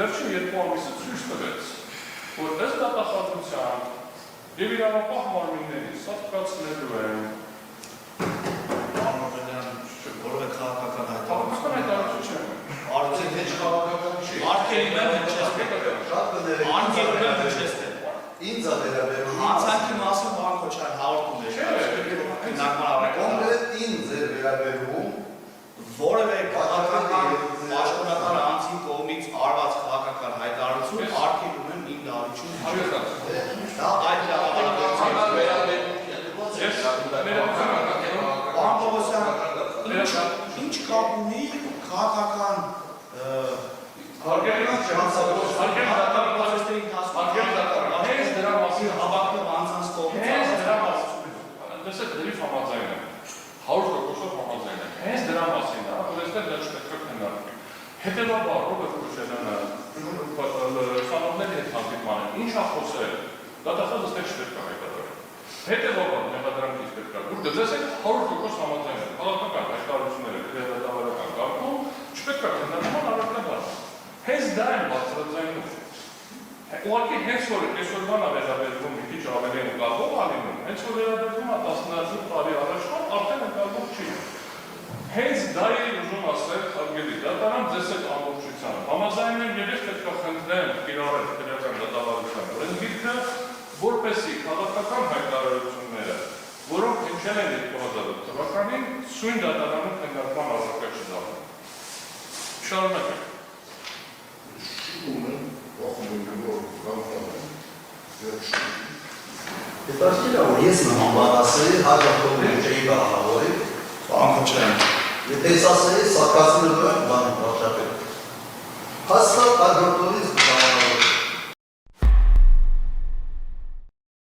վերջին 2 ամիսը ցույց տվեց, որ ըստ դատախազության եւ իրավապահ մարմինների սատկացնելու են որովե քաղաքական քաղաքական հայտարարություն արդեն հեչ քաղաքական չի արկելին եմ հնչեցնել ինձ է վերաբերում անցանքի մասին բան Քոչարյան հաղորդում է կոնկրետ ինձ է վերաբերում որևէ քաղաքական պաշտոնական անձի կողմից արված քաղաքական հայտարարություն արկելում եմ իմ դավիճում այդ ինչ կապ ունի քաղաքական Տեսեք, դրիվ համաձայն եմ, 100% համաձայն եմ, հենց դրա մասին է, որ այստեղ դա չպետք է քննարկվի։ Հետևաբար Ռոբերտ Քոչարյանը սանողների հետ հանդիպման է, ինչ է խոսել, դատախազը այստեղ չպետք է հայտարարել։ Հետևաբար մեղադրանքից պետք է գուր, դες 100% համաձայն եմ, քաղաքական հայտարարությունները դատավարական կարգում չպետք է քննարկման առարկաբար։ Հենց դա են բարձրաձայնում։ Ուղղակի հենց որ այսօրվան վերաբերվում մի քիչ ավելի ընկալվող ալինում, հենց որ վերաբերվում է 18 տարի առաջվան, արդեն ընկալվող չի։ Հենց դա է ուզում ասել հարգելի դատարան ձեզ այդ ամբողջությամբ։ Համաձայն եմ եւ ես պետք է խնդրեմ կիրառել քրեական դատավարության օրենսգիրքը, որպեսզի քաղաքական հայտարարությունները, որոնք հնչել են 2008 թվականին, սույն դատարանում քննարկման առարկա չդառնան։ Շարունակենք։ Հետաքրքիր է, որ ես նման բան ասեի, հաջորդող չէի բաղավորի, Պարոն Քոչարյան, եթե ես ասեի, սակացնելու եմ բան